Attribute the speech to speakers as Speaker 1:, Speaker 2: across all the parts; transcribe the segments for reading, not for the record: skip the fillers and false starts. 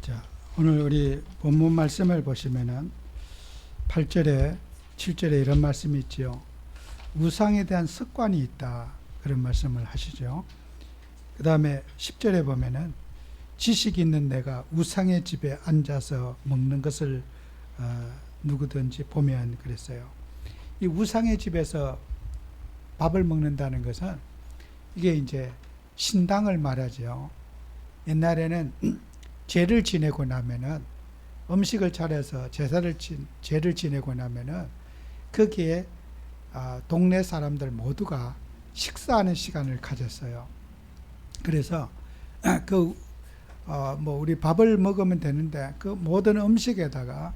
Speaker 1: 자, 오늘 우리 본문 말씀을 보시면은 8절에 7절에 이런 말씀이 있지요. 우상에 대한 습관이 있다. 그런 말씀을 하시죠. 그 다음에 10절에 보면은 지식 있는 내가 우상의 집에 앉아서 먹는 것을 누구든지 보면 그랬어요. 이 우상의 집에서 밥을 먹는다는 것은 이게 이제 신당을 말하죠. 옛날에는 제를 지내고 나면은 음식을 차려서 제를 지내고 나면은 거기에 동네 사람들 모두가 식사하는 시간을 가졌어요. 그래서 우리 밥을 먹으면 되는데 그 모든 음식에다가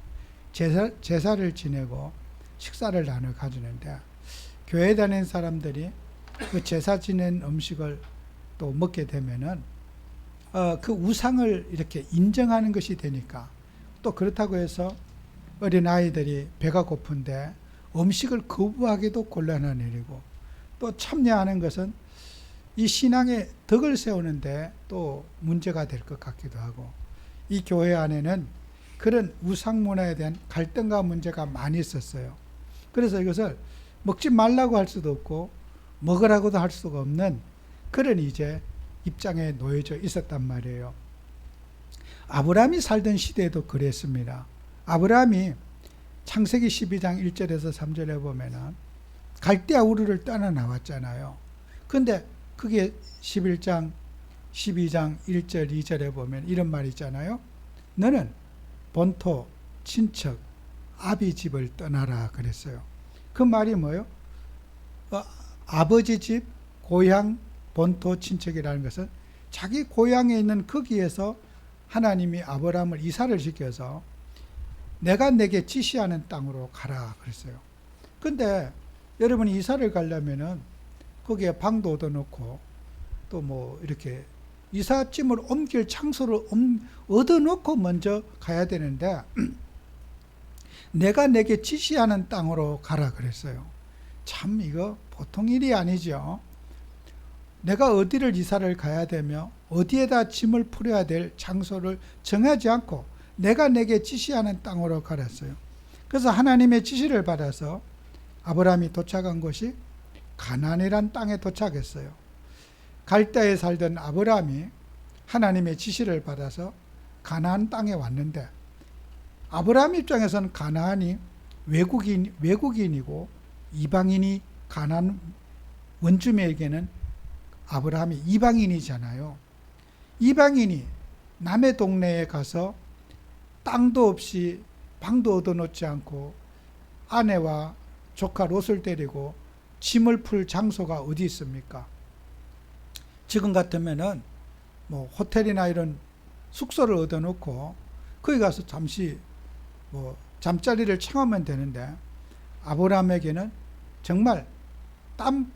Speaker 1: 제사를 지내고 식사를 나눠 가지는데 교회 다니는 사람들이 그 제사 지낸 음식을 또 먹게 되면은 그 우상을 이렇게 인정하는 것이 되니까 또 그렇다고 해서 어린 아이들이 배가 고픈데 음식을 거부하기도 곤란한 일이고 또 참여하는 것은 이 신앙의 덕을 세우는데 또 문제가 될 것 같기도 하고 이 교회 안에는 그런 우상 문화에 대한 갈등과 문제가 많이 있었어요. 그래서 이것을 먹지 말라고 할 수도 없고 먹으라고도 할 수가 없는 그런 이제 입장에 놓여져 있었단 말이에요. 아브라함이 살던 시대에도 그랬습니다. 아브라함이 창세기 12장 1절에서 3절에 보면은 갈대아 우르를 떠나 나왔잖아요. 근데 그게 11장 12장 1절 2절에 보면 이런 말이 있잖아요. 너는 본토 친척 아비 집을 떠나라 그랬어요. 그 말이 뭐예요? 아버지 집 고향 본토 친척이라는 것은 자기 고향에 있는 거기에서 하나님이 아브라함을 이사를 시켜서 내가 내게 지시하는 땅으로 가라 그랬어요. 근데 여러분이 이사를 가려면은 거기에 방도 얻어놓고 또 뭐 이렇게 이삿짐을 옮길 장소를 얻어놓고 먼저 가야 되는데 내가 내게 지시하는 땅으로 가라 그랬어요. 참 이거 보통 일이 아니죠. 내가 어디를 이사를 가야 되며 어디에다 짐을 풀어야 될 장소를 정하지 않고 내가 내게 지시하는 땅으로 가랬어요. 그래서 하나님의 지시를 받아서 아브라함이 도착한 곳이 가나안이란 땅에 도착했어요. 갈대아에 살던 아브라함이 하나님의 지시를 받아서 가나안 땅에 왔는데 아브라함 입장에서는 가나안이 외국인이고 이방인이 가나안 원주민에게는 아브라함이 이방인이잖아요. 이방인이 남의 동네에 가서 땅도 없이 방도 얻어놓지 않고 아내와 조카 롯을 데리고 짐을 풀 장소가 어디 있습니까? 지금 같으면은 뭐 호텔이나 이런 숙소를 얻어놓고 거기 가서 잠시 뭐 잠자리를 청하면 되는데 아브라함에게는 정말 땅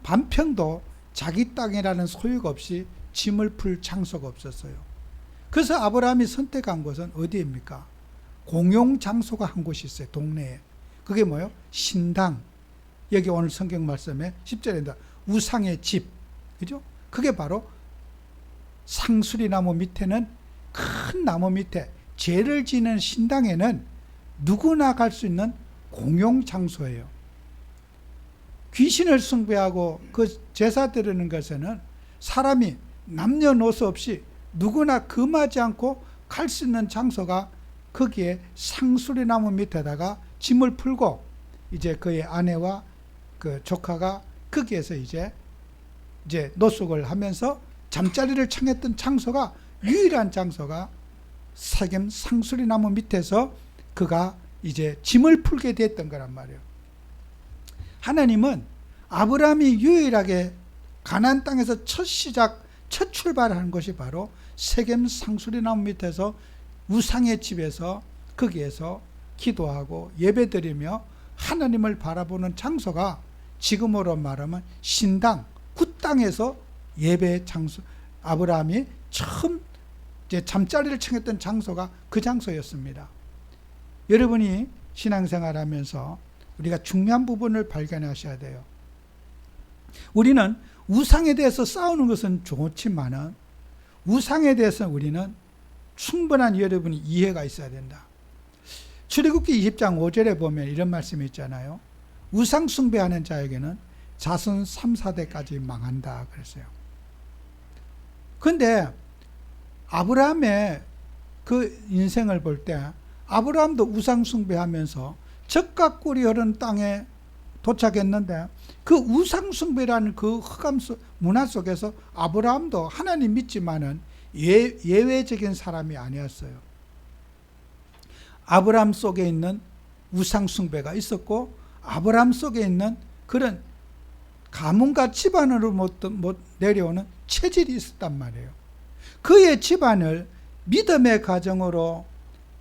Speaker 1: 반평도 자기 땅이라는 소유가 없이 짐을 풀 장소가 없었어요. 그래서 아브라함이 선택한 곳은 어디입니까? 공용 장소가 한 곳이 있어요. 동네에. 그게 뭐예요? 신당. 여기 오늘 성경 말씀에 10절에 우상의 집. 그죠? 그게 바로 상수리 나무 밑에는 큰 나무 밑에 제를 지는 신당에는 누구나 갈 수 있는 공용 장소예요. 귀신을 숭배하고 그 제사 드리는 것에는 사람이 남녀노소 없이 누구나 금하지 않고 갈 수 있는 장소가 거기에 상수리 나무 밑에다가 짐을 풀고 이제 그의 아내와 그 조카가 거기에서 이제 노숙을 하면서 잠자리를 청했던 장소가 유일한 장소가 세겜 상수리 나무 밑에서 그가 이제 짐을 풀게 됐던 거란 말이에요. 하나님은 아브라함이 유일하게 가나안 땅에서 첫 출발하는 것이 바로 세겜 상수리 나무 밑에서 우상의 집에서 거기에서 기도하고 예배드리며 하나님을 바라보는 장소가 지금으로 말하면 신당, 굿땅에서 예배 장소, 아브라함이 처음 이제 잠자리를 청했던 장소가 그 장소였습니다. 여러분이 신앙생활 하면서 우리가 중요한 부분을 발견하셔야 돼요. 우리는 우상에 대해서 싸우는 것은 좋지만은 우상에 대해서 우리는 충분한 여러분이 이해가 있어야 된다. 출애굽기 20장 5절에 보면 이런 말씀이 있잖아요. 우상 숭배하는 자에게는 자손 3, 4대까지 망한다 그랬어요. 근데 아브라함의 그 인생을 볼 때 아브라함도 우상 숭배하면서 젖과 꿀이 흐르는 땅에 도착했는데 그 우상 숭배라는 그 흑암 문화 속에서 아브라함도 하나님 믿지만은 예외적인 사람이 아니었어요. 아브라함 속에 있는 우상 숭배가 있었고 아브라함 속에 있는 그런 가문과 집안으로 못 내려오는 체질이 있었단 말이에요. 그의 집안을 믿음의 가정으로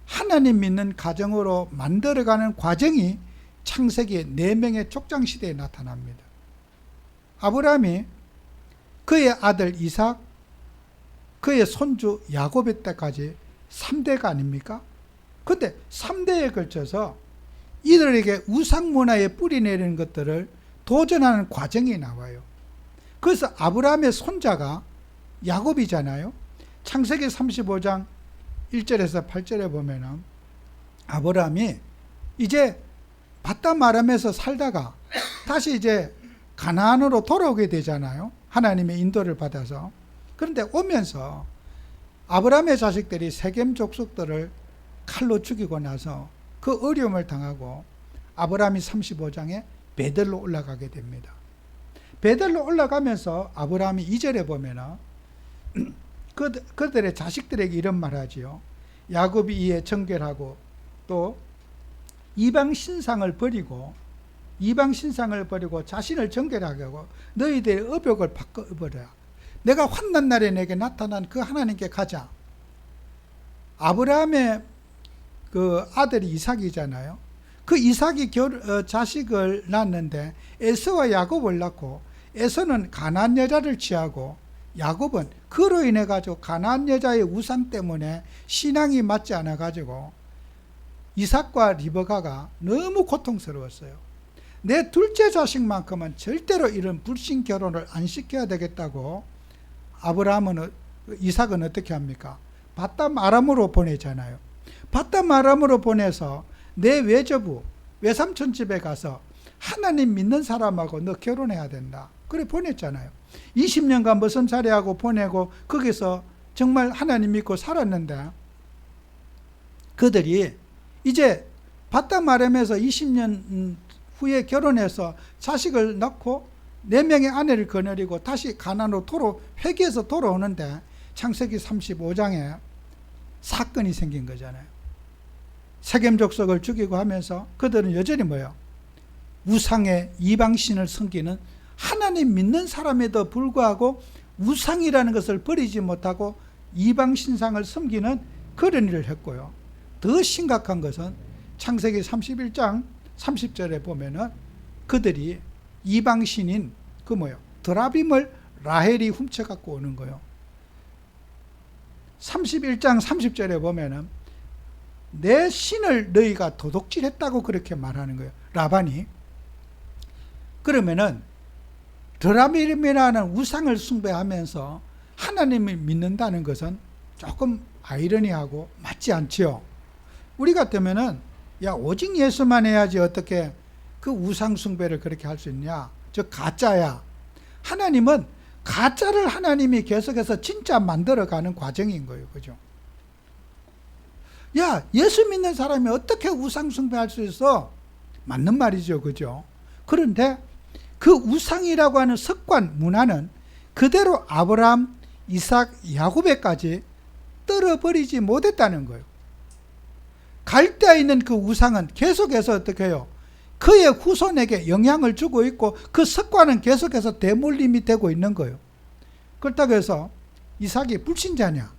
Speaker 1: 하나님 믿는 가정으로 만들어가는 과정이 창세기 4명의 족장시대에 나타납니다. 아브라함이 그의 아들 이삭, 그의 손주 야곱의 때까지 3대가 아닙니까? 근데 3대에 걸쳐서 이들에게 우상 문화에 뿌리 내리는 것들을 도전하는 과정이 나와요. 그래서 아브라함의 손자가 야곱이잖아요. 창세기 35장 1절에서 8절에 보면은 아브라함이 이제 바담 아람에서 살다가 다시 이제 가나안으로 돌아오게 되잖아요. 하나님의 인도를 받아서. 그런데 오면서 아브라함의 자식들이 세겜 족속들을 칼로 죽이고 나서 그 어려움을 당하고 아브라함이 35장에 베델로 올라가게 됩니다. 베델로 올라가면서 아브라함이 2절에 보면은 그들의 자식들에게 이런 말하지요. 야곱이 이에 정결하고 또 이방 신상을 버리고 자신을 정결하게 하고 너희들의 의복을 바꿔 입어라. 내가 환난 날에 내게 나타난 그 하나님께 가자. 아브라함의 그 아들이 이삭이잖아요. 그 이삭이 자식을 낳았는데 에서와 야곱을 낳고 에서는 가나안 여자를 취하고 야곱은 그로 인해 가지고 가나안 여자의 우상 때문에 신앙이 맞지 않아 가지고 이삭과 리브가가 너무 고통스러웠어요. 내 둘째 자식만큼은 절대로 이런 불신 결혼을 안 시켜야 되겠다고 이삭은 어떻게 합니까? 바담 아람으로 보내잖아요. 바담 아람으로 보내서 내 외삼촌 집에 가서 하나님 믿는 사람하고 너 결혼해야 된다. 그래 보냈잖아요. 20년간 머슴살이하고 보내고 거기서 정말 하나님 믿고 살았는데 그들이 이제 바담 아람에서 20년 후에 결혼해서 자식을 낳고 4명의 아내를 거느리고 다시 가나안으로 회개해서 돌아오는데 창세기 35장에 사건이 생긴 거잖아요. 세겜 족속을 죽이고 하면서 그들은 여전히 뭐예요? 우상의 이방신을 섬기는 하나님 믿는 사람에도 불구하고 우상이라는 것을 버리지 못하고 이방신상을 섬기는 그런 일을 했고요. 더 심각한 것은 창세기 31장 30절에 보면은 그들이 이방신인 드라빔을 라헬이 훔쳐갖고 오는 거예요. 31장 30절에 보면은 내 신을 너희가 도둑질했다고 그렇게 말하는 거예요. 라반이. 그러면은 드라빔이라는 우상을 숭배하면서 하나님을 믿는다는 것은 조금 아이러니하고 맞지 않지요. 우리 같으면은 오직 예수만 해야지 어떻게 그 우상 숭배를 그렇게 할 수 있냐? 저 가짜야. 하나님은 가짜를 하나님이 계속해서 진짜 만들어가는 과정인 거예요. 그죠? 예수 믿는 사람이 어떻게 우상 숭배할 수 있어? 맞는 말이죠. 그죠? 그런데 그 우상이라고 하는 습관, 문화는 그대로 아브라함, 이삭, 야곱에까지 떨어버리지 못했다는 거예요. 갈대에 있는 그 우상은 계속해서 어떻게 해요? 그의 후손에게 영향을 주고 있고 그 습관은 계속해서 대물림이 되고 있는 거예요. 그렇다고 해서 이삭이 불신자냐?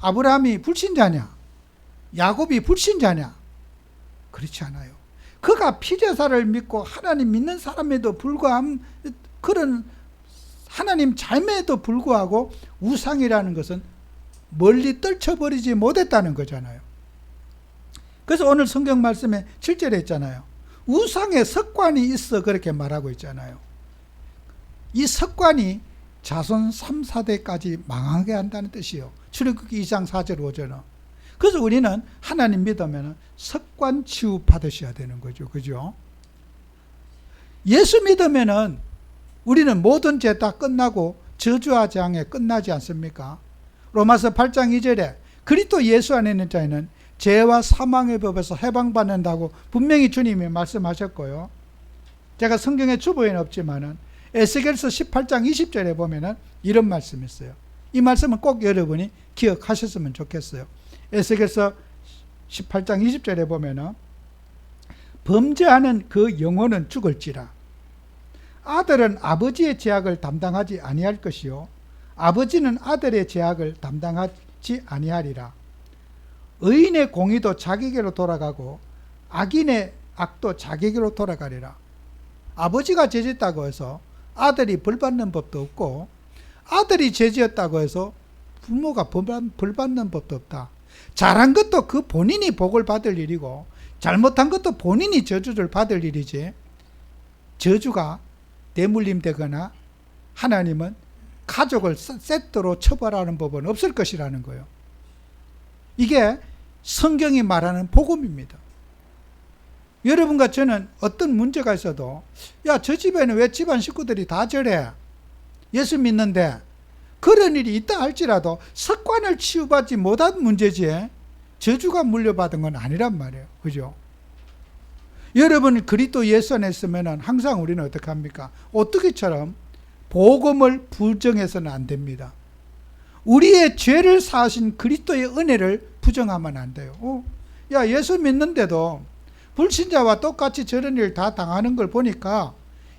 Speaker 1: 아브라함이 불신자냐? 야곱이 불신자냐? 그렇지 않아요. 그가 피제사를 믿고 하나님 믿는 사람에도 불구한 그런 하나님 삶에도 불구하고 우상이라는 것은 멀리 떨쳐버리지 못했다는 거잖아요. 그래서 오늘 성경 말씀에 7절에 있잖아요. 우상의 습관이 있어 그렇게 말하고 있잖아요. 이 습관이 자손 3, 4대까지 망하게 한다는 뜻이요. 출애굽기 2장 4절 5절은. 그래서 우리는 하나님 믿으면 습관 치유 받으셔야 되는 거죠. 그죠? 예수 믿으면은 우리는 모든 죄 다 끝나고 저주와 재앙에 끝나지 않습니까? 로마서 8장 2절에 그리스도 예수 안에 있는 자에는 죄와 사망의 법에서 해방받는다고 분명히 주님이 말씀하셨고요. 제가 성경에 주보에는 없지만은 에스겔서 18장 20절에 보면은 이런 말씀이 있어요. 이 말씀은 꼭 여러분이 기억하셨으면 좋겠어요. 에스겔서 18장 20절에 보면은 범죄하는 그 영혼은 죽을지라. 아들은 아버지의 죄악을 담당하지 아니할 것이요 아버지는 아들의 죄악을 담당하지 아니하리라. 의인의 공의도 자기에게로 돌아가고 악인의 악도 자기에게로 돌아가리라. 아버지가 죄졌다고 해서 아들이 벌받는 법도 없고 아들이 죄지었다고 해서 부모가 벌받는 법도 없다. 잘한 것도 그 본인이 복을 받을 일이고 잘못한 것도 본인이 저주를 받을 일이지 저주가 대물림 되거나 하나님은 가족을 세트로 처벌하는 법은 없을 것이라는 거예요. 이게 성경이 말하는 복음입니다. 여러분과 저는 어떤 문제가 있어도 야, 저 집에는 왜 집안 식구들이 다 저래? 예수 믿는데 그런 일이 있다 할지라도 습관을 치유받지 못한 문제지 저주가 물려받은 건 아니란 말이에요. 그죠? 여러분 그리스도 예수 안에 있으면 항상 우리는 어떻게 합니까? 오뚜기처럼 복음을 부정해서는 안 됩니다. 우리의 죄를 사하신 그리스도의 은혜를 부정하면 안 돼요. 야, 예수 믿는데도 불신자와 똑같이 저런 일 다 당하는 걸 보니까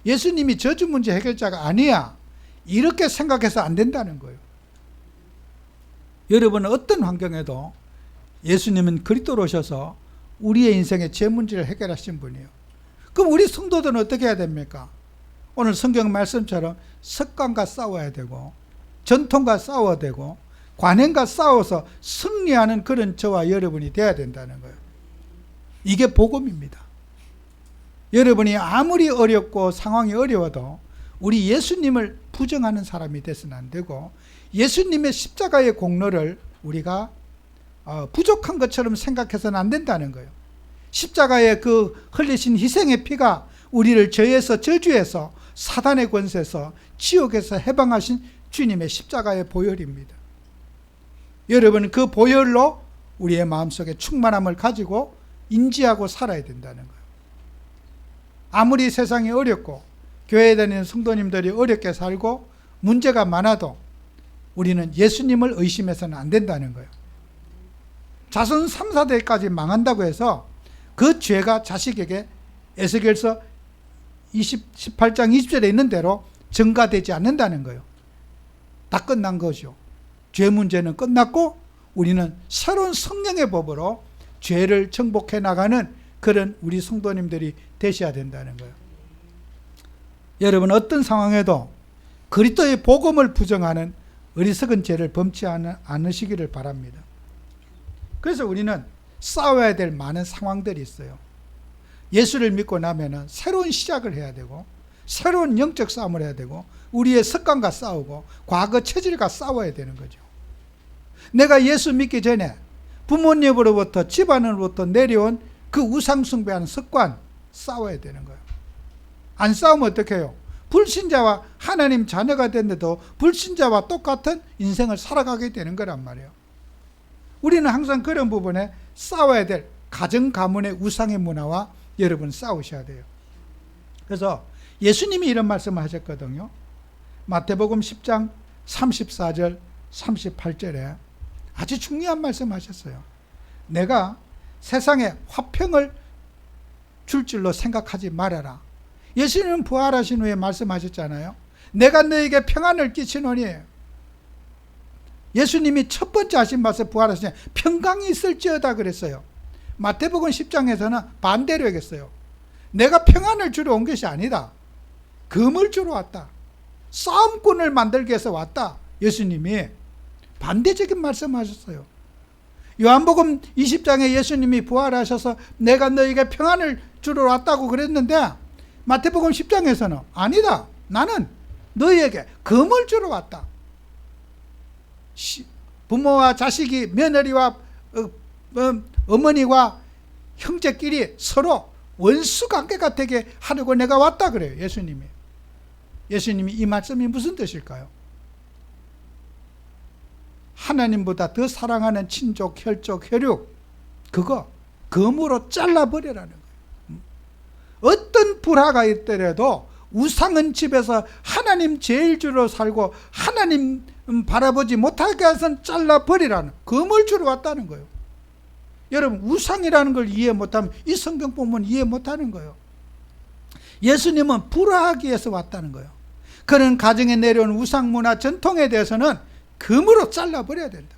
Speaker 1: 예수님이 저주 문제 해결자가 아니야. 이렇게 생각해서 안 된다는 거예요. 여러분은 어떤 환경에도 예수님은 그리스도로 오셔서 우리의 인생의 죄 문제를 해결하신 분이에요. 그럼 우리 성도들은 어떻게 해야 됩니까? 오늘 성경 말씀처럼 습관과 싸워야 되고 전통과 싸워야 되고 관행과 싸워서 승리하는 그런 저와 여러분이 돼야 된다는 거예요. 이게 복음입니다. 여러분이 아무리 어렵고 상황이 어려워도 우리 예수님을 부정하는 사람이 돼서는 안 되고 예수님의 십자가의 공로를 우리가 부족한 것처럼 생각해서는 안 된다는 거예요. 십자가의 그 흘리신 희생의 피가 우리를 죄에서 저주에서 사단의 권세에서 지옥에서 해방하신 주님의 십자가의 보혈입니다. 여러분 그 보혈로 우리의 마음속에 충만함을 가지고 인지하고 살아야 된다는 거예요. 아무리 세상이 어렵고 교회에 다니는 성도님들이 어렵게 살고 문제가 많아도 우리는 예수님을 의심해서는 안 된다는 거예요. 자손 3, 4대까지 망한다고 해서 그 죄가 자식에게 에스겔서 18장 20절에 있는 대로 증가되지 않는다는 거예요. 다 끝난 거죠. 죄 문제는 끝났고 우리는 새로운 성령의 법으로 죄를 정복해 나가는 그런 우리 성도님들이 되셔야 된다는 거예요. 여러분 어떤 상황에도 그리스도의 복음을 부정하는 어리석은 죄를 범치 않으시기를 바랍니다. 그래서 우리는 싸워야 될 많은 상황들이 있어요. 예수를 믿고 나면은 새로운 시작을 해야 되고 새로운 영적 싸움을 해야 되고 우리의 습관과 싸우고 과거 체질과 싸워야 되는 거죠. 내가 예수 믿기 전에 부모님으로부터 집안으로부터 내려온 그 우상 숭배하는 습관 싸워야 되는 거예요. 안 싸우면 어떻게 해요? 불신자와 하나님 자녀가 됐는데도 불신자와 똑같은 인생을 살아가게 되는 거란 말이에요. 우리는 항상 그런 부분에 싸워야 될 가정 가문의 우상의 문화와 여러분 싸우셔야 돼요. 그래서 예수님이 이런 말씀을 하셨거든요. 마태복음 10장 34절 38절에 아주 중요한 말씀 하셨어요. 내가 세상에 화평을 줄 줄로 생각하지 말아라. 예수님은 부활하신 후에 말씀하셨잖아요. 내가 너에게 평안을 끼치노니. 예수님이 첫 번째 하신 말씀 부활하신 평강이 있을지어다 그랬어요. 마태복음 10장에서는 반대로 얘기했어요. 내가 평안을 주러 온 것이 아니다. 금을 주러 왔다. 싸움꾼을 만들기 위해서 왔다. 예수님이 반대적인 말씀하셨어요. 요한복음 20장에 예수님이 부활하셔서 내가 너에게 평안을 주러 왔다고 그랬는데 마태복음 10장에서는 아니다. 나는 너희에게 금을 주러 왔다. 부모와 자식이, 며느리와 어머니와 형제끼리 서로 원수 관계가 되게 하려고 내가 왔다 그래요. 예수님이. 예수님이 이 말씀이 무슨 뜻일까요? 하나님보다 더 사랑하는 친족, 혈족, 혈육, 그거 금으로 잘라버리라는 거예요. 어떤 불화가 있더라도 우상은 집에서 하나님 제일주로 살고 하나님 바라보지 못하게 해서 잘라버리라는, 금을 주러 왔다는 거예요. 여러분, 우상이라는 걸 이해 못하면 이 성경 본문 이해 못하는 거예요. 예수님은 불화하기 위해서 왔다는 거예요. 그런 가정에 내려온 우상 문화 전통에 대해서는 금으로 잘라버려야 된다.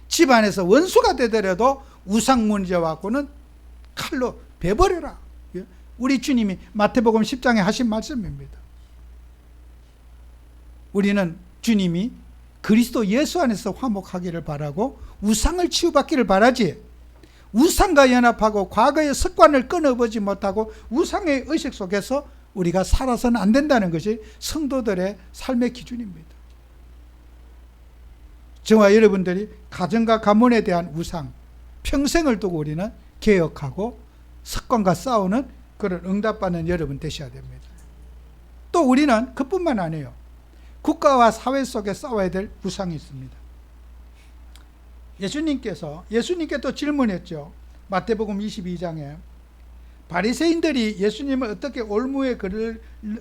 Speaker 1: 집안에서 원수가 되더라도 우상 문제와고는 칼로 베버려라. 우리 주님이 마태복음 10장에 하신 말씀입니다. 우리는 주님이 그리스도 예수 안에서 화목하기를 바라고 우상을 치유받기를 바라지, 우상과 연합하고 과거의 습관을 끊어보지 못하고 우상의 의식 속에서 우리가 살아서는 안 된다는 것이 성도들의 삶의 기준입니다. 저와 여러분들이 가정과 가문에 대한 우상, 평생을 두고 우리는 개혁하고 습관과 싸우는 그런 응답받는 여러분 되셔야 됩니다. 또 우리는 그뿐만 아니에요. 국가와 사회 속에 싸워야 될 우상이 있습니다. 예수님께 또 질문했죠. 마태복음 22장에 바리새인들이 예수님을 어떻게 올무에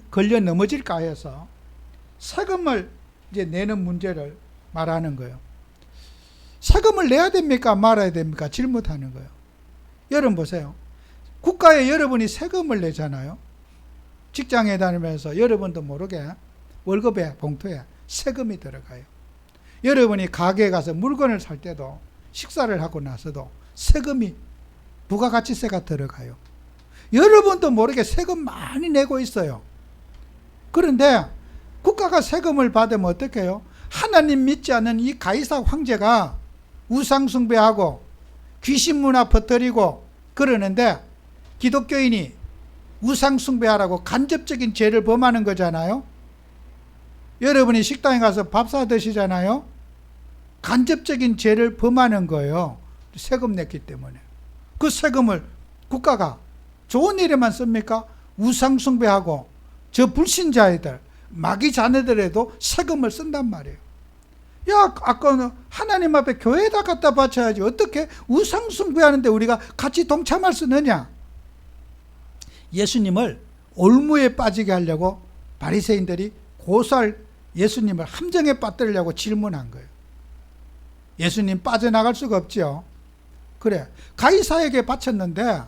Speaker 1: 걸려 넘어질까 해서 세금을 이제 내는 문제를 말하는 거예요. 세금을 내야 됩니까? 말아야 됩니까? 질문하는 거예요. 여러분 보세요. 국가에 여러분이 세금을 내잖아요. 직장에 다니면서 여러분도 모르게 월급에, 봉투에 세금이 들어가요. 여러분이 가게에 가서 물건을 살 때도, 식사를 하고 나서도 세금이, 부가가치세가 들어가요. 여러분도 모르게 세금 많이 내고 있어요. 그런데 국가가 세금을 받으면 어떻게 해요? 하나님 믿지 않는 이 가이사 황제가 우상 숭배하고 귀신 문화 퍼뜨리고 그러는데 기독교인이 우상 숭배하라고 간접적인 죄를 범하는 거잖아요. 여러분이 식당에 가서 밥 사 드시잖아요. 간접적인 죄를 범하는 거예요. 세금 냈기 때문에. 그 세금을 국가가 좋은 일에만 씁니까? 우상 숭배하고 저 불신자애들, 마귀 자녀들에도 세금을 쓴단 말이에요. 야, 아까 하나님 앞에 교회에다 갖다 바쳐야지 어떻게 우상 숭배하는데 우리가 같이 동참할 수 있느냐? 예수님을 올무에 빠지게 하려고 바리새인들이 고소할 예수님을 함정에 빠뜨리려고 질문한 거예요. 예수님 빠져나갈 수가 없죠. 그래, 가이사에게 바쳤는데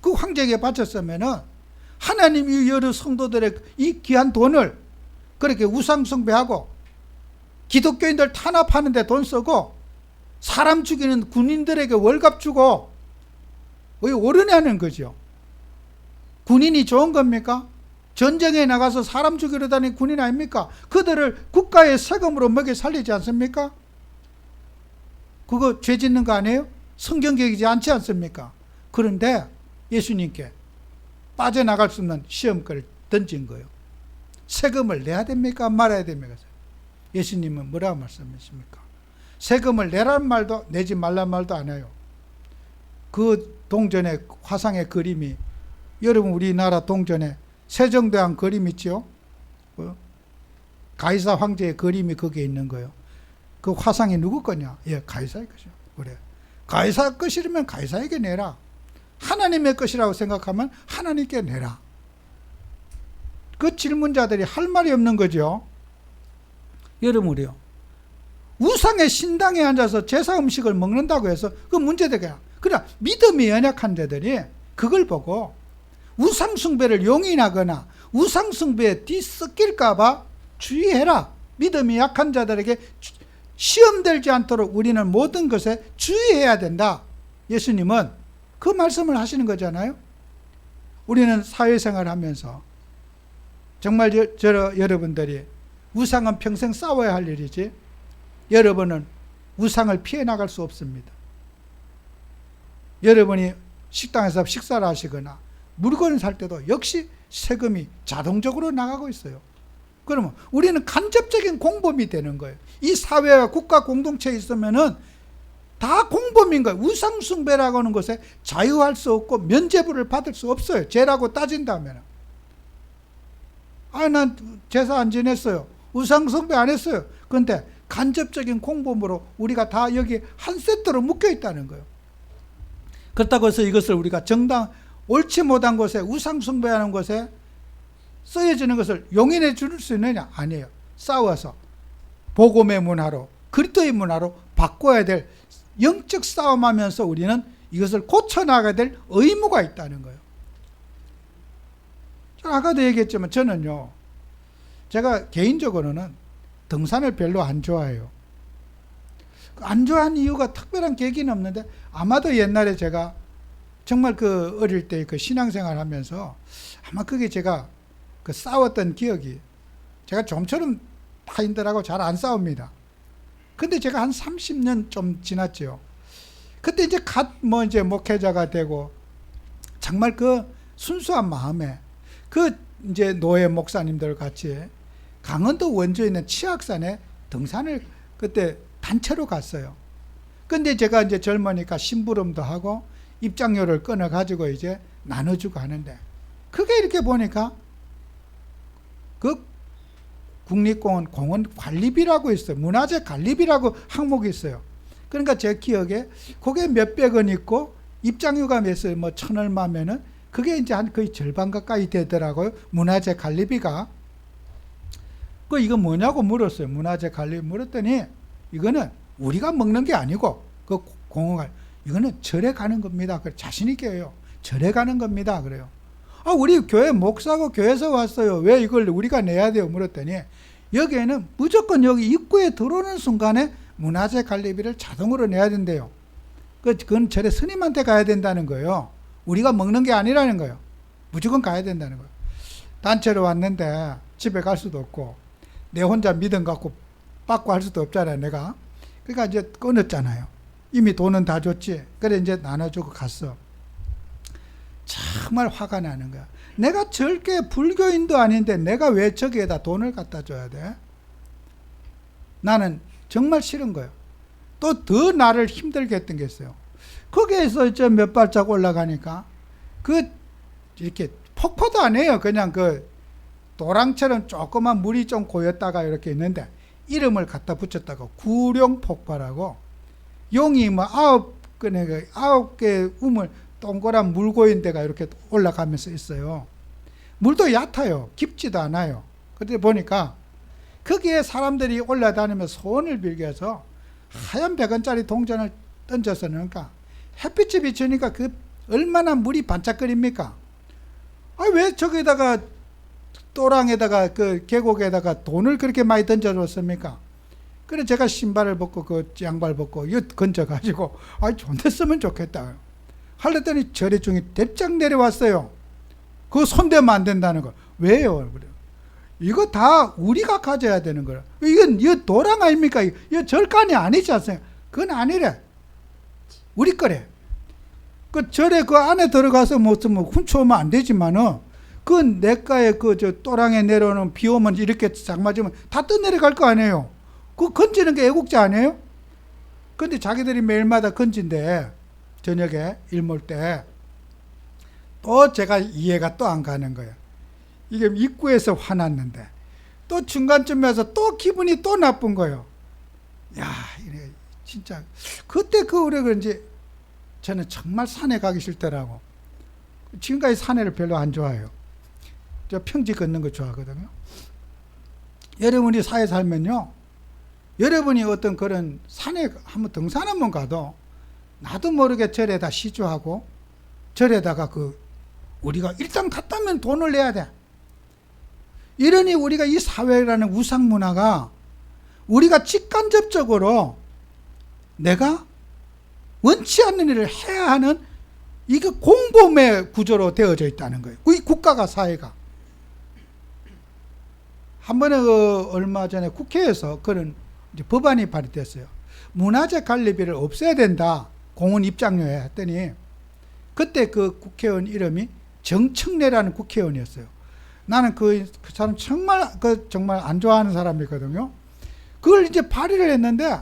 Speaker 1: 그 황제에게 바쳤으면은 하나님이 여러 성도들의 이 귀한 돈을 그렇게 우상 숭배하고 기독교인들 탄압하는데 돈 쓰고 사람 죽이는 군인들에게 월급 주고 왜 옳으냐는 거죠. 군인이 좋은 겁니까? 전쟁에 나가서 사람 죽이러 다니는 군인 아닙니까? 그들을 국가의 세금으로 먹여 살리지 않습니까? 그거 죄 짓는 거 아니에요? 성경적이지 않지 않습니까? 그런데 예수님께 빠져나갈 수 없는 시험거리를 던진 거예요. 세금을 내야 됩니까? 말아야 됩니까? 예수님은 뭐라고 말씀하십니까? 세금을 내라는 말도 내지 말라는 말도 안 해요. 그 동전의 화상의 그림이, 여러분 우리나라 동전에 세종대왕 그림 있죠? 가이사 황제의 그림이 거기에 있는 거예요. 그 화상이 누구 거냐? 예, 가이사의 것이요. 그래. 가이사 것이라면 가이사에게 내라. 하나님의 것이라고 생각하면 하나님께 내라. 그 질문자들이 할 말이 없는 거죠. 여러분, 우리요. 우상의 신당에 앉아서 제사 음식을 먹는다고 해서 그 문제되게요. 그러나 믿음이 연약한 자들이 그걸 보고 우상숭배를 용인하거나 우상숭배에 뒤섞일까봐 주의해라. 믿음이 약한 자들에게 시험되지 않도록 우리는 모든 것에 주의해야 된다. 예수님은 그 말씀을 하시는 거잖아요. 우리는 사회생활 하면서 정말 여러분들이 우상은 평생 싸워야 할 일이지 여러분은 우상을 피해 나갈 수 없습니다. 여러분이 식당에서 식사를 하시거나 물건을 살 때도 역시 세금이 자동적으로 나가고 있어요. 그러면 우리는 간접적인 공범이 되는 거예요. 이 사회와 국가 공동체에 있으면은 다 공범인 거예요. 우상숭배라고 하는 것에 자유할 수 없고 면죄부를 받을 수 없어요. 죄라고 따진다면. 난 제사 안 지냈어요. 우상숭배 안 했어요. 그런데 간접적인 공범으로 우리가 다 여기 한 세트로 묶여 있다는 거예요. 그렇다고 해서 이것을 우리가 정당 옳지 못한 것에 우상숭배하는 것에 쓰여지는 것을 용인해 줄 수 있느냐? 아니에요. 싸워서 복음의 문화로 그리스도의 문화로 바꿔야 될 영적 싸움하면서 우리는 이것을 고쳐나가야 될 의무가 있다는 거예요. 아까도 얘기했지만 저는요, 제가 개인적으로는 등산을 별로 안 좋아해요. 안 좋아하는 이유가 특별한 계기는 없는데, 아마도 옛날에 제가 정말 그 어릴 때 그 신앙생활 하면서 아마 그게 제가 그 싸웠던 기억이, 제가 좀처럼 타인들하고 잘 안 싸웁니다. 근데 제가 한 30년 좀 지났죠. 그때 이제 이제 목회자가 되고, 정말 그 순수한 마음에 그 이제 노예 목사님들 같이 강원도 원주에 있는 치악산에 등산을 그때 단체로 갔어요. 근데 제가 이제 젊으니까 심부름도 하고 입장료를 끊어 가지고 이제 나눠주고 하는데, 그게 이렇게 보니까 그 국립공원 공원 관리비라고 있어요. 문화재 관리비라고 항목이 있어요. 그러니까 제 기억에 그게 몇백 원 있고 입장료가 몇을 뭐 천 얼마면은 그게 이제 한 거의 절반 가까이 되더라고요. 문화재 관리비가. 이거 뭐냐고 물었어요. 문화재 관리비 물었더니, 이거는 우리가 먹는 게 아니고 그 공원 이거는 절에 가는 겁니다. 자신 있게 해요. 절에 가는 겁니다. 그래요. 우리 교회 목사고 교회에서 왔어요. 왜 이걸 우리가 내야 돼요? 물었더니, 여기에는 무조건 여기 입구에 들어오는 순간에 문화재 관리비를 자동으로 내야 된대요. 그건 절에 스님한테 가야 된다는 거예요. 우리가 먹는 게 아니라는 거예요. 무조건 가야 된다는 거예요. 단체로 왔는데 집에 갈 수도 없고, 내 혼자 믿음 갖고 받고 할 수도 없잖아요, 내가. 그러니까 이제 끊었잖아요. 이미 돈은 다 줬지. 그래 이제 나눠주고 갔어. 정말 화가 나는 거야. 내가 절개 불교인도 아닌데 내가 왜 저기에다 돈을 갖다 줘야 돼? 나는 정말 싫은 거예요. 또 더 나를 힘들게 했던 게 있어요. 거기에서 이제 몇 발짝 올라가니까 이렇게 폭포도 아니에요. 그냥 도랑처럼 조그만 물이 좀 고였다가 이렇게 있는데, 이름을 갖다 붙였다가 구룡폭포라고, 용이 뭐 9개 우물 동그란 물 고인 데가 이렇게 올라가면서 있어요. 물도 얕아요. 깊지도 않아요. 그때 보니까 거기에 사람들이 올라다니면서 소원을 빌게 해서 하얀 100원짜리 동전을 던져서 넣으니까 햇빛이 비치니까 얼마나 물이 반짝거립니까? 왜 저기다가 또랑에다가 계곡에다가 돈을 그렇게 많이 던져줬습니까? 그래 제가 신발을 벗고 양발 벗고 이거 건져가지고 좋은데 쓰면 좋겠다 하랬더니 절에 중에 대짝 내려왔어요. 그거 손대면 안 된다는 거. 왜요? 그래. 이거 다 우리가 가져야 되는 거라. 이거 도랑 아닙니까? 이거 절간이 아니지 않습니까? 그건 아니래. 우리 거래. 절에 안에 들어가서 훔쳐오면 안 되지만은, 내가에 또랑에 내려오는 비 오면 이렇게 쫙 맞으면 다 떠내려갈 거 아니에요. 건지는 게 애국자 아니에요? 근데 자기들이 매일마다 건진대. 저녁에 일 몰 때. 또 제가 이해가 또 안 가는 거예요. 이게 입구에서 화났는데 또 중간쯤에서 또 기분이 또 나쁜 거예요. 야, 이래 진짜 그때 우래 그런지 저는 정말 산에 가기 싫더라고. 지금까지 산에를 별로 안 좋아해요. 저 평지 걷는 거 좋아하거든요. 여러분이 사회 살면요, 여러분이 어떤 그런 산에 한번 등산 한번 가도 나도 모르게 절에다 시주하고, 절에다가 우리가 일단 갔다면 돈을 내야 돼. 이러니 우리가 이 사회라는 우상 문화가 우리가 직간접적으로 내가 원치 않는 일을 해야 하는 이게 공범의 구조로 되어져 있다는 거예요. 이 국가가, 사회가. 한 번에 얼마 전에 국회에서 그런 법안이 발의됐어요. 문화재 관리비를 없애야 된다. 공원 입장료에 했더니, 그때 국회의원 이름이 정청래라는 국회의원이었어요. 나는 그 사람 정말 안 좋아하는 사람이거든요. 그걸 이제 발의를 했는데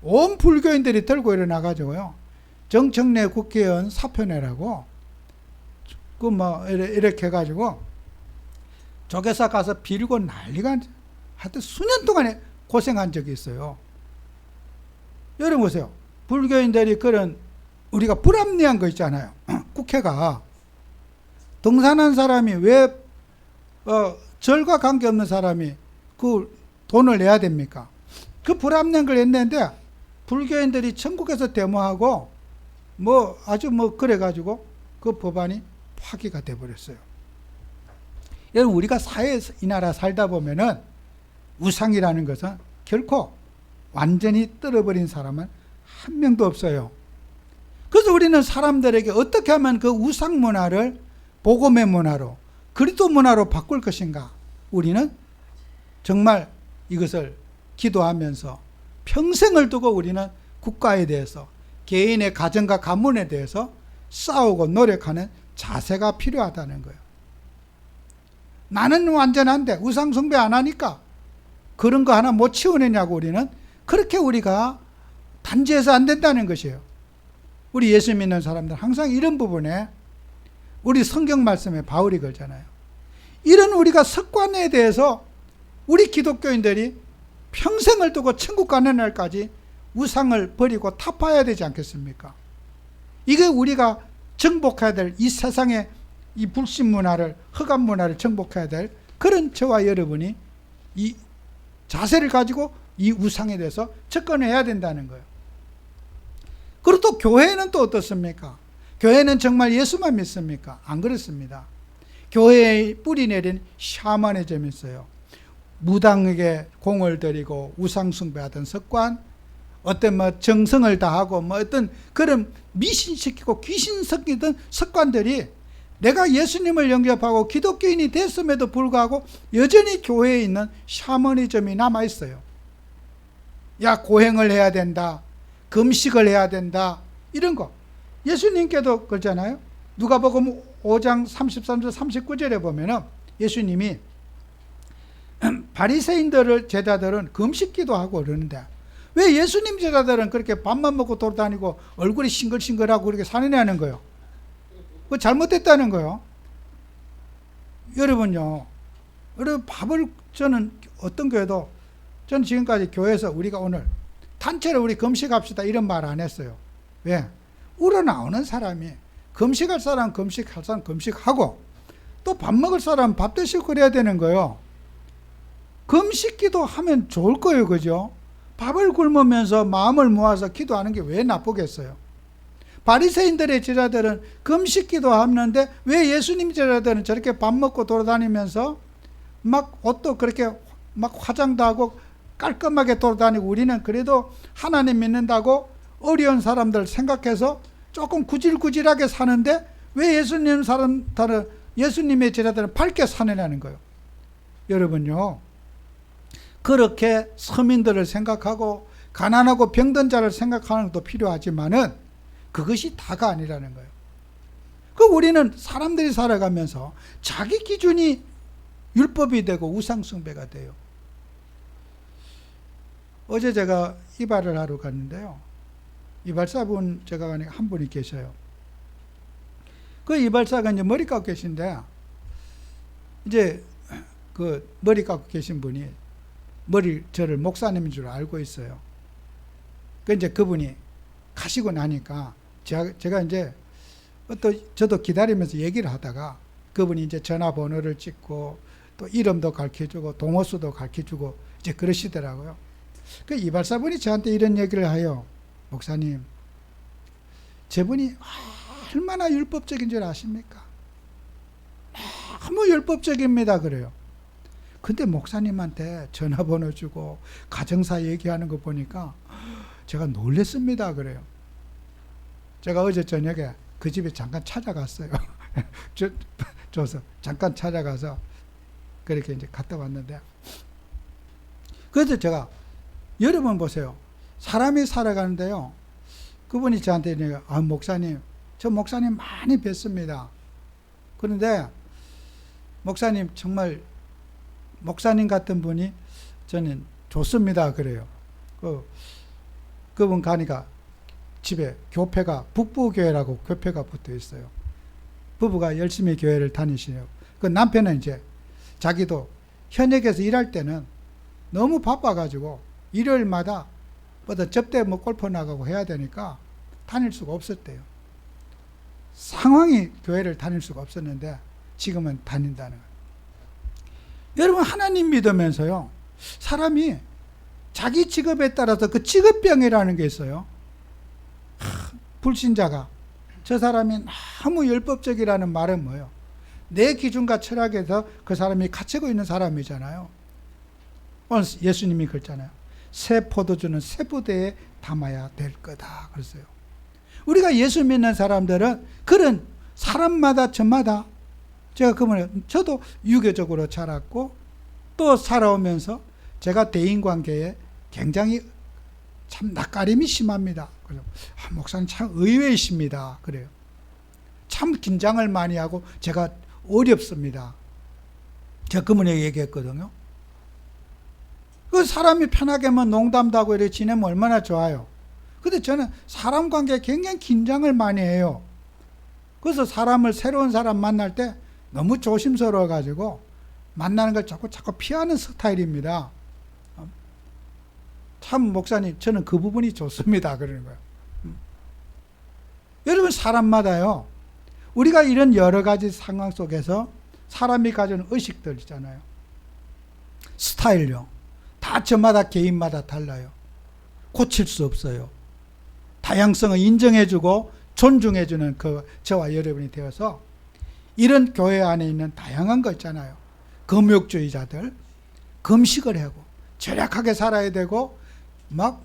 Speaker 1: 온 불교인들이 들고 일어나가지고요. 정청래 국회의원 사표내라고 이렇게 해가지고 조계사 가서 빌고 난리가, 하여튼 수년 동안에 고생한 적이 있어요. 여러분 보세요. 불교인들이 그런 우리가 불합리한 거 있잖아요. 국회가 등산한 사람이 왜 절과 관계없는 사람이 그 돈을 내야 됩니까? 그 불합리한 걸 했는데 불교인들이 천국에서 데모하고 아주 그래가지고 그 법안이 파기가 돼버렸어요. 여러분 우리가 사회에서 이 나라 살다 보면은 우상이라는 것은 결코 완전히 떨어버린 사람은 한 명도 없어요. 그래서 우리는 사람들에게 어떻게 하면 그 우상 문화를 복음의 문화로, 그리스도 문화로 바꿀 것인가? 우리는 정말 이것을 기도하면서 평생을 두고 우리는 국가에 대해서, 개인의 가정과 가문에 대해서 싸우고 노력하는 자세가 필요하다는 거예요. 나는 완전한데 우상 숭배 안 하니까 그런 거 하나 못 치워내냐고. 우리는 그렇게 우리가 단죄해서 안 된다는 것이에요. 우리 예수 믿는 사람들 항상 이런 부분에 우리 성경 말씀에 바울이 걸잖아요. 이런 우리가 습관에 대해서 우리 기독교인들이 평생을 두고 천국 가는 날까지 우상을 버리고 타파해야 되지 않겠습니까? 이게 우리가 정복해야 될 이 세상의 이 불신 문화를, 흑암 문화를 정복해야 될 그런 저와 여러분이 이 자세를 가지고 이 우상에 대해서 접근해야 된다는 거예요. 그리고 또 교회는 또 어떻습니까? 교회는 정말 예수만 믿습니까? 안 그렇습니다. 교회에 뿌리 내린 샤머니즘이 있어요. 무당에게 공을 들이고 우상 숭배하던 습관, 어떤 정성을 다하고 어떤 그런 미신시키고 귀신 섞이던 습관들이 내가 예수님을 영접하고 기독교인이 됐음에도 불구하고 여전히 교회에 있는 샤머니즘이 남아있어요. 야, 고행을 해야 된다, 금식을 해야 된다, 이런 거. 예수님께도 그러잖아요. 누가복음 5장 33절 39절에 보면은 예수님이 바리새인들을 제자들은 금식기도 하고 그러는데 왜 예수님 제자들은 그렇게 밥만 먹고 돌아다니고 얼굴이 싱글싱글하고 그렇게 사느냐는 거예요. 그거 잘못됐다는 거예요. 여러분요, 여러분 밥을, 저는 어떤 교회도, 저는 지금까지 교회에서 우리가 오늘 단체로 우리 금식합시다 이런 말 안 했어요. 왜? 우러나오는 사람이 금식할 사람 금식할 사람 금식하고 또 밥 먹을 사람 밥 드시고 그래야 되는 거예요. 금식기도 하면 좋을 거예요. 그죠? 밥을 굶으면서 마음을 모아서 기도하는 게 왜 나쁘겠어요? 바리새인들의 제자들은 금식기도 하는데 왜 예수님 제자들은 저렇게 밥 먹고 돌아다니면서 막 옷도 그렇게 막 화장도 하고 깔끔하게 돌아다니고, 우리는 그래도 하나님 믿는다고 어려운 사람들 생각해서 조금 구질구질하게 사는데 왜 예수님의 제자들은 밝게 사느냐는 거예요. 여러분요, 그렇게 서민들을 생각하고 가난하고 병든 자를 생각하는 것도 필요하지만은 그것이 다가 아니라는 거예요. 우리는 사람들이 살아가면서 자기 기준이 율법이 되고 우상숭배가 돼요. 어제 제가 이발을 하러 갔는데요. 이발사분 제가 한 분이 계셔요. 그 이발사가 이제 머리 깎고 계신데, 이제 그 머리 깎고 계신 분이 저를 목사님인 줄 알고 있어요. 이제 그분이 가시고 나니까 제가 이제 저도 기다리면서 얘기를 하다가 그분이 이제 전화번호를 찍고 또 이름도 가르쳐주고 동호수도 가르쳐주고 이제 그러시더라고요. 그 이발사분이 저한테 이런 얘기를 해요. 목사님, 저분이 얼마나 율법적인 줄 아십니까? 너무 율법적입니다. 그래요. 근데 목사님한테 전화번호 주고 가정사 얘기하는 거 보니까 제가 놀랬습니다. 그래요. 제가 어제 저녁에 그 집에 잠깐 찾아갔어요. 줘서 잠깐 찾아가서 그렇게 이제 갔다 왔는데, 그래서 제가, 여러분 보세요. 사람이 살아가는데요, 그분이 저한테 목사님, 저 목사님 많이 뵀습니다. 그런데 목사님 정말 목사님 같은 분이 저는 좋습니다. 그래요. 그분 가니까 집에 교회가 북부교회라고 교회가 붙어 있어요. 부부가 열심히 교회를 다니시네요. 그 남편은 이제 자기도 현역에서 일할 때는 너무 바빠가지고 일요일마다 어떤 접대 뭐 골프 나가고 해야 되니까 다닐 수가 없었대요. 상황이 교회를 다닐 수가 없었는데 지금은 다닌다는 거예요. 여러분, 하나님 믿으면서요, 사람이 자기 직업에 따라서 그 직업병이라는 게 있어요. 불신자가 저 사람이 너무 율법적이라는 말은 뭐예요? 내 기준과 철학에서 그 사람이 갇히고 있는 사람이잖아요. 오늘 예수님이 그랬잖아요. 새 포도주는 새 부대에 담아야 될 거다 그랬어요. 우리가 예수 믿는 사람들은 그런 사람마다 저마다, 제가 그러면 저도 유교적으로 자랐고 또 살아오면서 제가 대인관계에 굉장히 참 낯가림이 심합니다. 그래서 목사님 참 의외이십니다. 그래요. 참 긴장을 많이 하고 제가 어렵습니다. 제가 그분에게 얘기했거든요. 그 사람이 편하게만 농담도 하고 이렇게 지내면 얼마나 좋아요. 근데 저는 사람 관계에 굉장히 긴장을 많이 해요. 그래서 새로운 사람 만날 때 너무 조심스러워 가지고 만나는 걸 자꾸 피하는 스타일입니다. 참 목사님 저는 그 부분이 좋습니다. 그러는 거예요. 여러분, 사람마다요, 우리가 이런 여러 가지 상황 속에서 사람이 가지는 의식들 있잖아요. 스타일요. 다 저마다 개인마다 달라요. 고칠 수 없어요. 다양성을 인정해주고 존중해주는 저와 여러분이 되어서 이런 교회 안에 있는 다양한 거 있잖아요. 금욕주의자들, 금식을 하고 절약하게 살아야 되고 막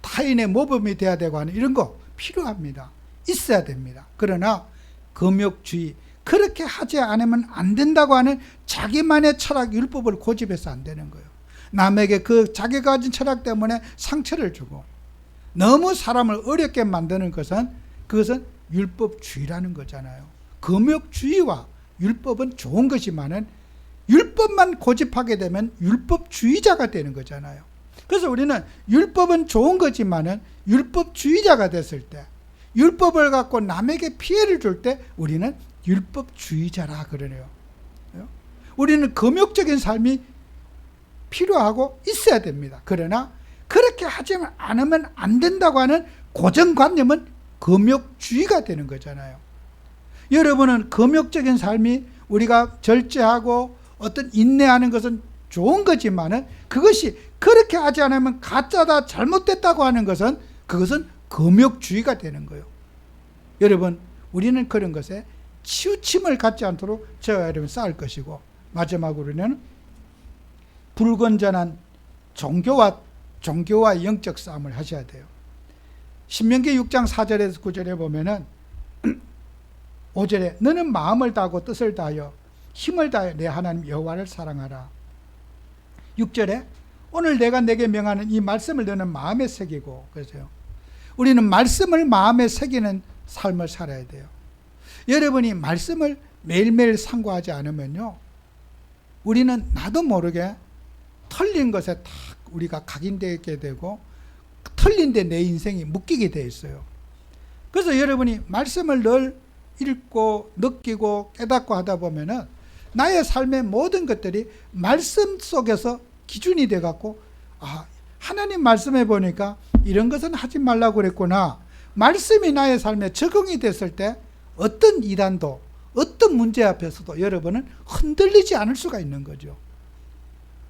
Speaker 1: 타인의 모범이 돼야 되고 하는 이런 거 필요합니다. 있어야 됩니다. 그러나 금욕주의, 그렇게 하지 않으면 안 된다고 하는 자기만의 철학, 율법을 고집해서 안 되는 거예요. 남에게 그 자기가 가진 철학 때문에 상처를 주고 너무 사람을 어렵게 만드는 그것은 율법주의라는 거잖아요. 금욕주의와 율법은 좋은 것이지만은 율법만 고집하게 되면 율법주의자가 되는 거잖아요. 그래서 우리는 율법은 좋은 거지만은 율법주의자가 됐을 때, 율법을 갖고 남에게 피해를 줄 때 우리는 율법주의자라 그러네요. 우리는 금욕적인 삶이 필요하고 있어야 됩니다. 그러나 그렇게 하지 않으면 안 된다고 하는 고정관념은 금욕주의가 되는 거잖아요. 여러분은 금욕적인 삶이 우리가 절제하고 어떤 인내하는 것은 좋은 거지만은 그것이 그렇게 하지 않으면 가짜다, 잘못됐다고 하는 것은 그것은 금욕주의가 되는 거예요. 여러분, 우리는 그런 것에 치우침을 갖지 않도록 저와 여러분 쌓을 것이고, 마지막으로는 불건전한 종교와 영적 싸움을 하셔야 돼요. 신명기 6장 4절에서 9절에 보면은 5절에 너는 마음을 다하고 뜻을 다하여 힘을 다하여 내 하나님 여호와를 사랑하라. 6절에 오늘 내가 내게 명하는 이 말씀을 너는 마음에 새기고, 그래서요, 우리는 말씀을 마음에 새기는 삶을 살아야 돼요. 여러분이 말씀을 매일매일 상고하지 않으면요, 우리는 나도 모르게 틀린 것에 딱 우리가 각인되게 되고 틀린 데 내 인생이 묶이게 되어 있어요. 그래서 여러분이 말씀을 늘 읽고 느끼고 깨닫고 하다 보면은 나의 삶의 모든 것들이 말씀 속에서 기준이 돼 갖고, 아, 하나님 말씀해 보니까 이런 것은 하지 말라고 그랬구나. 말씀이 나의 삶에 적용이 됐을 때 어떤 이단도, 어떤 문제 앞에서도 여러분은 흔들리지 않을 수가 있는 거죠.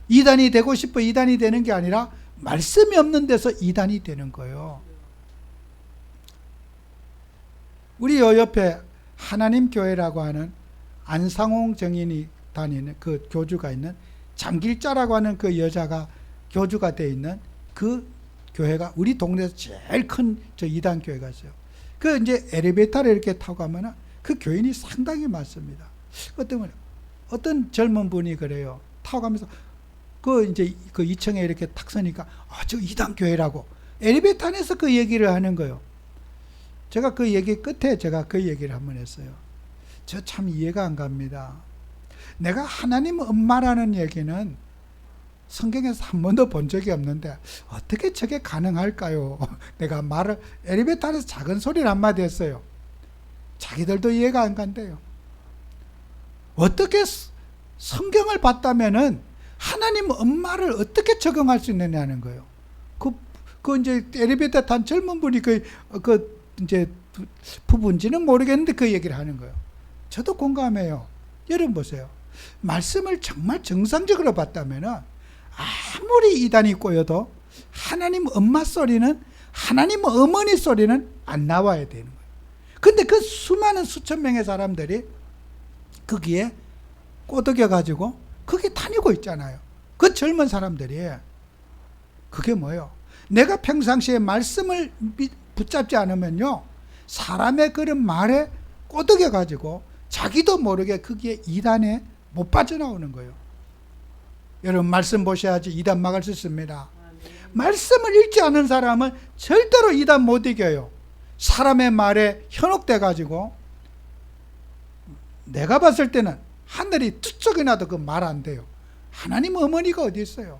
Speaker 1: 이단이 되고 싶어 이단이 되는 게 아니라 말씀이 없는 데서 이단이 되는 거예요. 우리 요 옆에 하나님 교회라고 하는 안상홍 정인이 다니는 그 교주가 있는 장길자라고 하는 그 여자가 교주가 되어 있는 그 교회가 우리 동네에서 제일 큰 저 이단 교회가 있어요. 그 이제 엘리베이터를 이렇게 타고 가면은 그 교인이 상당히 많습니다. 그 때문에 어떤 젊은 분이 그래요. 타고 가면서 그 이제 그 2층에 이렇게 탁 서니까 저 이단 교회라고 엘리베이터 안에서 그 얘기를 하는 거예요. 제가 그 얘기 끝에 제가 그 얘기를 한번 했어요. 저 참 이해가 안 갑니다. 내가 하나님 엄마라는 얘기는 성경에서 한 번도 본 적이 없는데 어떻게 저게 가능할까요? 내가 말을 엘리베이터 안에서 작은 소리를 한마디 했어요. 자기들도 이해가 안 간대요. 어떻게 성경을 봤다면은 하나님 엄마를 어떻게 적용할 수 있느냐는 거예요. 그 이제 엘리베이터 탄 젊은 분이 이제 부부인지는 모르겠는데 그 얘기를 하는 거예요. 저도 공감해요. 여러분 보세요. 말씀을 정말 정상적으로 봤다면은 아무리 이단이 꼬여도 하나님 엄마 소리는, 하나님 어머니 소리는 안 나와야 되는 거예요. 근데 그 수많은 수천 명의 사람들이 거기에 꼬드겨 가지고 거기에 다니고 있잖아요. 그 젊은 사람들이. 그게 뭐예요? 내가 평상시에 말씀을 붙잡지 않으면요, 사람의 그런 말에 꼬드겨 가지고 자기도 모르게 거기에 이단에 못 빠져나오는 거예요. 여러분 말씀 보셔야지 이단 막을 수 있습니다. 말씀을 읽지 않은 사람은 절대로 이단 못 이겨요. 사람의 말에 현혹돼 가지고 내가 봤을 때는 하늘이 투척이 나도 그 말 안 돼요. 하나님 어머니가 어디 있어요?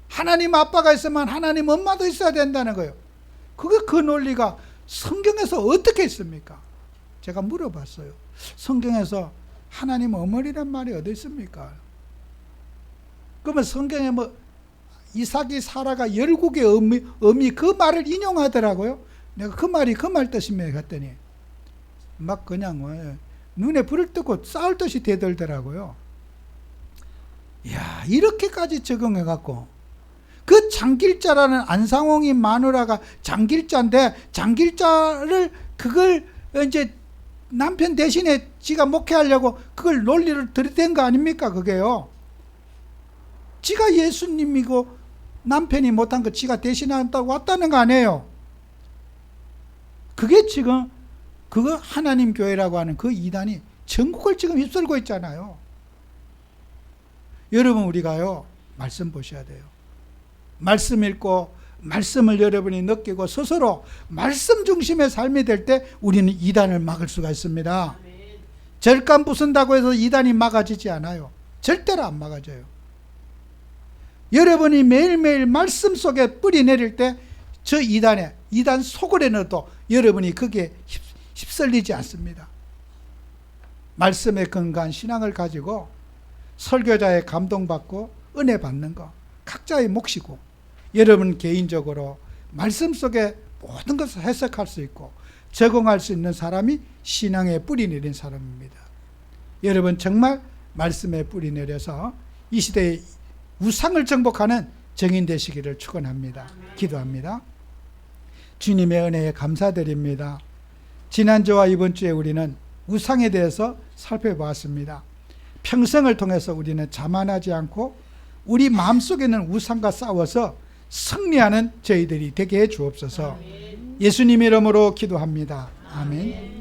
Speaker 1: 하나님 아빠가 있으면 하나님 엄마도 있어야 된다는 거예요. 그 논리가 성경에서 어떻게 있습니까? 제가 물어봤어요. 성경에서 하나님 어머니란 말이 어디 있습니까? 그러면 성경에 이삭이 사라가 열국의 어미 그 말을 인용하더라고요. 내가 그 말이 그 말 뜻입니다 했더니 막 그냥 눈에 불을 뜨고 싸울 듯이 대들더라고요. 이야, 이렇게까지 적용해갖고 그 장길자라는 안상홍이 마누라가 장길자인데 장길자를 그걸 이제 남편 대신에 지가 목회하려고 그걸 논리를 들이댄 거 아닙니까? 그게요. 지가 예수님이고 남편이 못한 거 지가 대신한다고 왔다는 거 아니에요. 그게 지금 그거 하나님 교회라고 하는 그 이단이 전국을 지금 휩쓸고 있잖아요. 여러분 우리가요 말씀 보셔야 돼요. 말씀 읽고 말씀을 여러분이 느끼고 스스로 말씀 중심의 삶이 될 때 우리는 이단을 막을 수가 있습니다. 절간 부순다고 해서 이단이 막아지지 않아요. 절대로 안 막아져요. 여러분이 매일매일 말씀 속에 뿌리 내릴 때 저 이단 속을 넣어도 여러분이 거기에 휩쓸리지 않습니다. 말씀에 근거한 신앙을 가지고 설교자의 감동받고 은혜 받는 거 각자의 몫이고 여러분 개인적으로 말씀 속에 모든 것을 해석할 수 있고 적응할 수 있는 사람이 신앙에 뿌리 내린 사람입니다. 여러분 정말 말씀에 뿌리 내려서 이 시대의 우상을 정복하는 정인 되시기를 축원합니다. 기도합니다. 주님의 은혜에 감사드립니다. 지난주와 이번 주에 우리는 우상에 대해서 살펴보았습니다. 평생을 통해서 우리는 자만하지 않고 우리 마음속에 있는 우상과 싸워서 승리하는 저희들이 되게 해 주옵소서. 예수님 이름으로 기도합니다. 아멘.